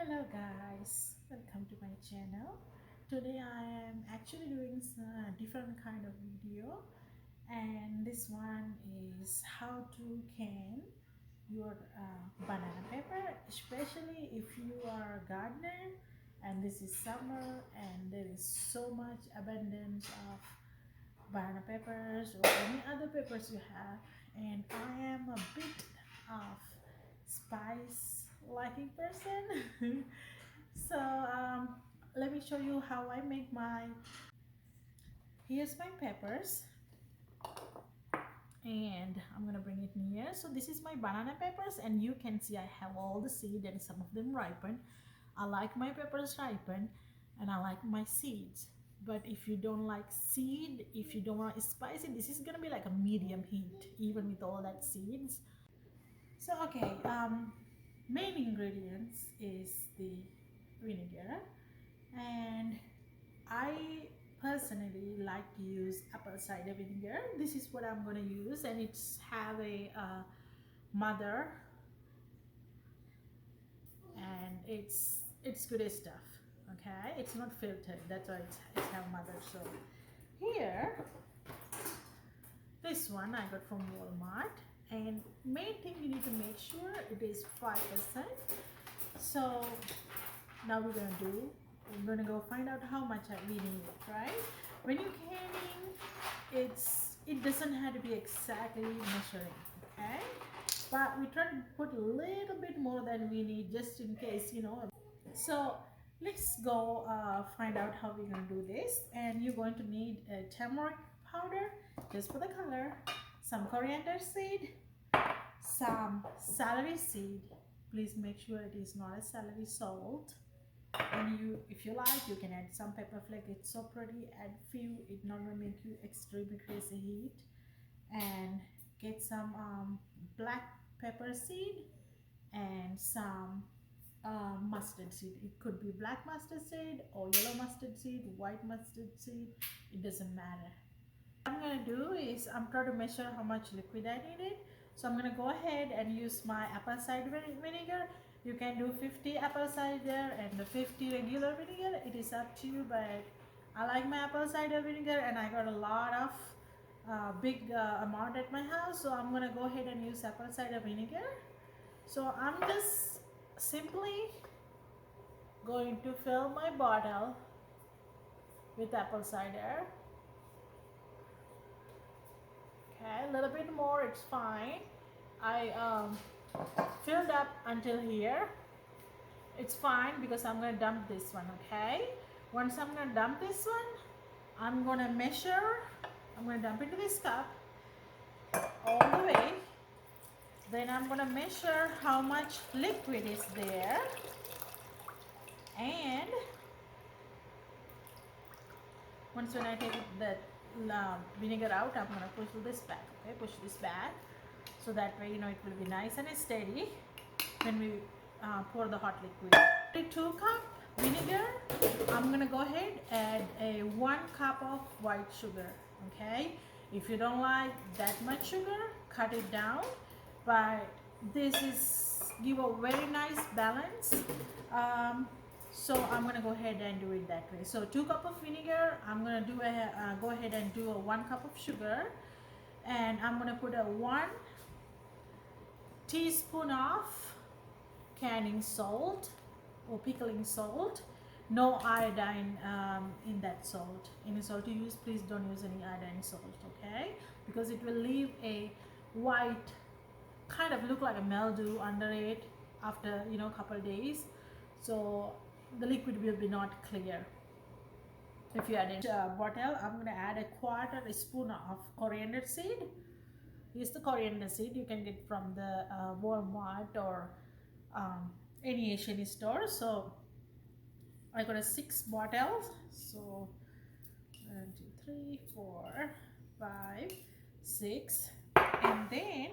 Hello guys, welcome to my channel. Today I am actually doing a different kind of video, and this one is how to can your banana pepper, especially if you are a gardener and this is summer and there is so much abundance of banana peppers or any other peppers you have. And I am a bit of spice liking person. So let me show you how I make my. Here's my peppers, and I'm gonna bring it near. So this is my banana peppers, and you can see I have all the seed and some of them ripened. I like my peppers ripened, and I like my seeds. But if you don't like seed, if you don't want it spicy, this is gonna be like a medium heat, even with all that seeds. So okay, main ingredients is the vinegar, and I personally like to use apple cider vinegar. This is what I'm going to use, and it's have a mother, and it's good stuff. Okay, it's not filtered. That's why it's have mother. So here, this one I got from Walmart, and main thing you need to make sure it is 5%. So now we're gonna go find out how much we need, right? When you're canning, it doesn't have to be exactly measuring, okay? But we try to put a little bit more than we need just in case, you know. So let's go find out how we're gonna do this. And you're going to need a turmeric powder just for the color, some coriander seed, some celery seed. Please make sure it is not a celery salt. And if you like, you can add some pepper flake. It's so pretty. Add few, it not gonna make you extremely crazy heat. And get some black pepper seed and some mustard seed. It could be black mustard seed or yellow mustard seed, white mustard seed. It doesn't matter. What I'm gonna do is I'm trying to measure how much liquid I needed. So I'm gonna go ahead and use my apple cider vinegar. You can do 50 apple cider and the 50 regular vinegar. It is up to you, but I like my apple cider vinegar, and I got a lot of big amount at my house. So I'm gonna go ahead and use apple cider vinegar. So I'm just simply going to fill my bottle with apple cider. Okay, a little bit more, it's fine. I filled up until here. It's fine because I'm going to dump this one, okay? Once I'm going to dump this one, I'm going to measure. I'm going to dump into this cup all the way. Then I'm going to measure how much liquid is there. And once when I take the vinegar out, I'm going to push this back, okay? Push this back. So that way, you know, it will be nice and steady when we pour the hot liquid. 2 cup vinegar. I'm gonna go ahead and add 1 cup of white sugar. Okay, if you don't like that much sugar, cut it down. But this is give a very nice balance. So I'm gonna go ahead and do it that way. So 2 cup of vinegar. I'm gonna do go ahead and do a 1 cup of sugar, and I'm gonna put a 1 teaspoon of canning salt or pickling salt. No iodine in that salt. Any salt you use, please don't use any iodine salt, okay? Because it will leave a white, kind of look like a mildew under it after, you know, a couple of days. So the liquid will be not clear. If you add it bottle, I'm going to add a 1/4 spoon of coriander seed. Here's the coriander seed. You can get from the Walmart or any Asian store. So I got a 6 bottles. So 1, 2, 3, 4, 5, 6, and then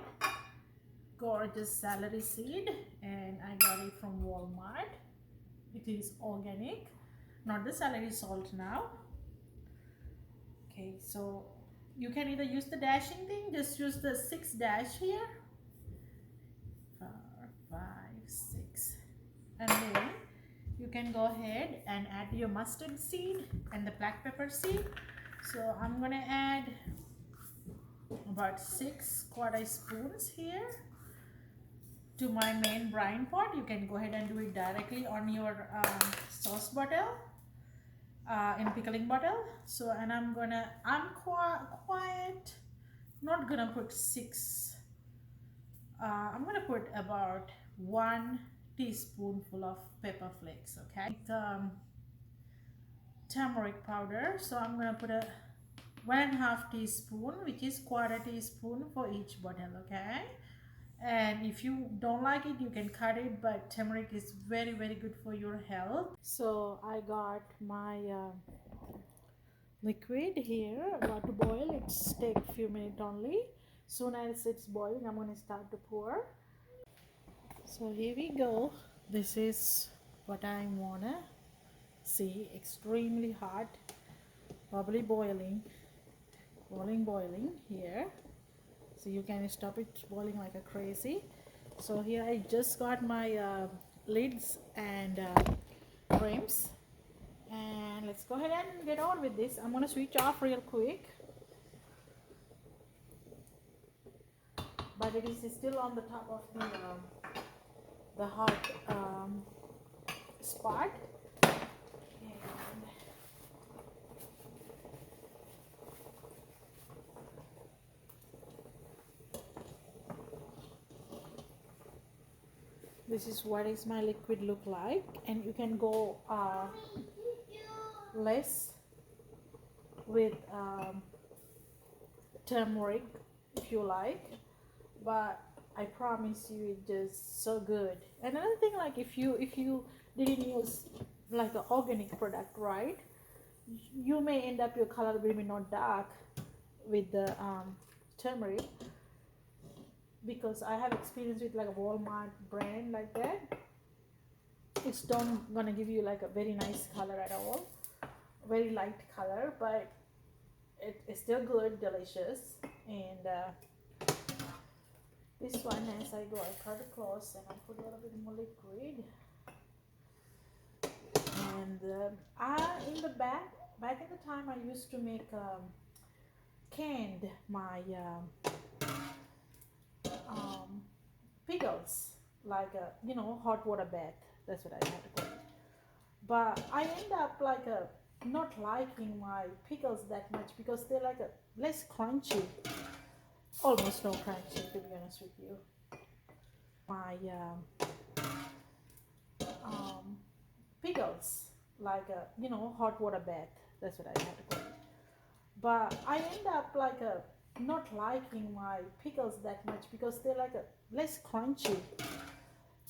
gorgeous celery seed, and I got it from Walmart. It is organic, not the celery salt now. Okay, so you can either use the dashing thing, just use the 6 dash here. 4, 5, 6, and then can go ahead and add your mustard seed and the black pepper seed. So I'm gonna add about 6 quarter spoons here to my main brine pot. You can go ahead and do it directly on your sauce bottle, in pickling bottle. So, and I'm quiet, not gonna put 6. I'm gonna put about 1 teaspoonful of pepper flakes. Okay, turmeric powder. So I'm gonna put a 1.5 teaspoon, which is quarter teaspoon for each bottle. Okay, and if you don't like it, you can cut it, but turmeric is very good for your health. So I got my liquid here about to boil. It's take a few minutes only. Soon as it's boiling, I'm going to start to pour. So here we go. This is what I wanna see. Extremely hot, probably boiling here. So you can stop it boiling like a crazy. So here I just got my lids and frames, and let's go ahead and get on with this. I'm gonna switch off real quick, but it is still on the top of the hot spot. And this is what is my liquid look like, and you can go less with turmeric if you like, but I promise you it's just so good. And another thing, like if you didn't use like an organic product, right, you may end up your color will be not dark with the turmeric, because I have experience with like a Walmart brand like that. It's don't gonna give you like a very nice color at all, very light color, but it's still good, delicious. And this one, as I go, I cut it close and I put a little bit more liquid. And in the back in the time, I used to make canned my pickles, like a hot water bath. That's what I had to put. But I end up like not liking my pickles that much, because they're like a less crunchy, almost no crunchy, to be honest with you. My pickles, like a hot water bath. That's what I had to put. But I end up like not liking my pickles that much, because they're like a less crunchy,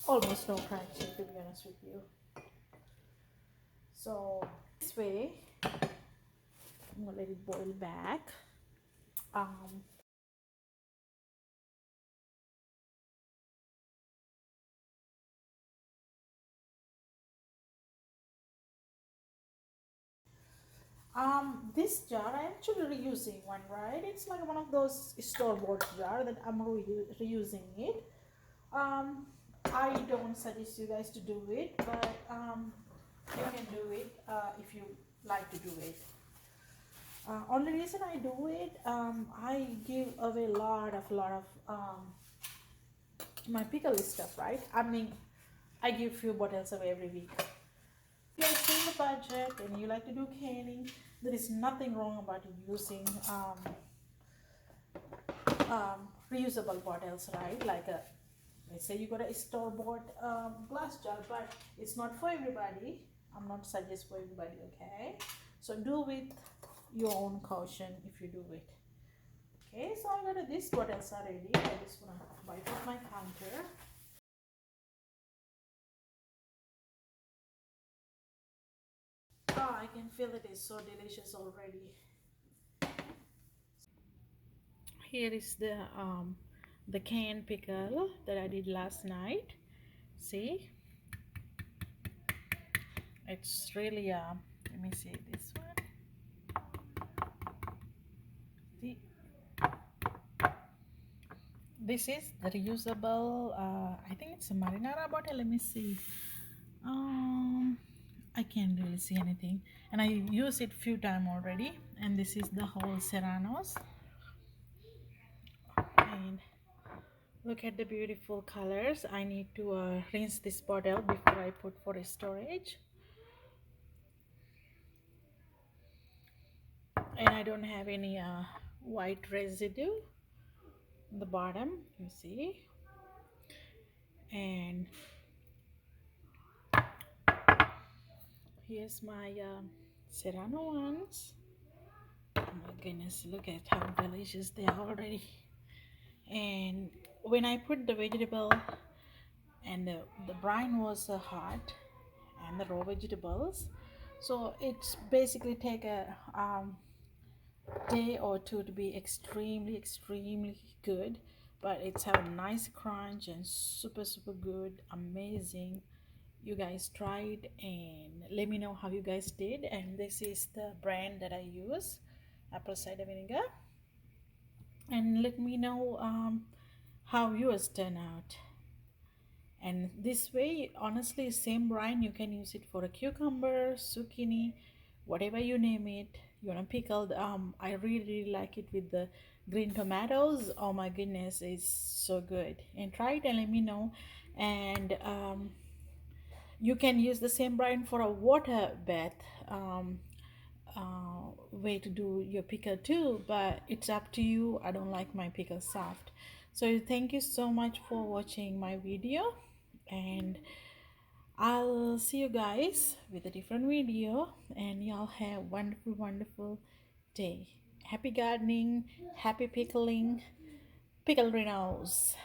almost no crunchy, to be honest with you. So this way, I'm gonna let it boil back. This jar I'm actually reusing one, right? It's like one of those store-bought jar that I'm reusing it. I don't suggest you guys to do it, but you can do it if you like to do it. Only reason I do it, I give away a lot of my pickle stuff, right? I mean, I give few bottles away every week. If you're still in the budget and you like to do canning, there is nothing wrong about using reusable bottles, right? Like let's say you got a store-bought glass jar, but it's not for everybody. I'm not suggest for everybody, okay? So do with your own caution if you do it. Okay, so I got these bottles are ready. I just want to wipe off my counter. Oh, I can feel it is so delicious already. Here is the canned pickle that I did last night. See, it's really let me see this one. See, this is the reusable I think it's a marinara bottle. Let me see. I can't really see anything, and I use it few time already. And this is the whole serranos, and look at the beautiful colors. I need to rinse this bottle before I put for storage. And I don't have any white residue on the bottom, you see. And here's my serrano ones. Oh my goodness, look at how delicious they are already. And when I put the vegetable and the brine was hot, and the raw vegetables, so it's basically take a day or two to be extremely good, but it's have a nice crunch and super good, amazing. You guys try it and let me know how you guys did. And this is the brand that I use, apple cider vinegar. And let me know how yours turn out. And this way, honestly, same brine, you can use it for a cucumber, zucchini, whatever you name it. You want to pickle. I really like it with the green tomatoes. Oh my goodness, it's so good. And try it and let me know. And you can use the same brine for a water bath way to do your pickle too, but it's up to you. I don't like my pickle soft. So thank you so much for watching my video, and I'll see you guys with a different video, and y'all have wonderful day. Happy gardening, happy pickling, pickle renos.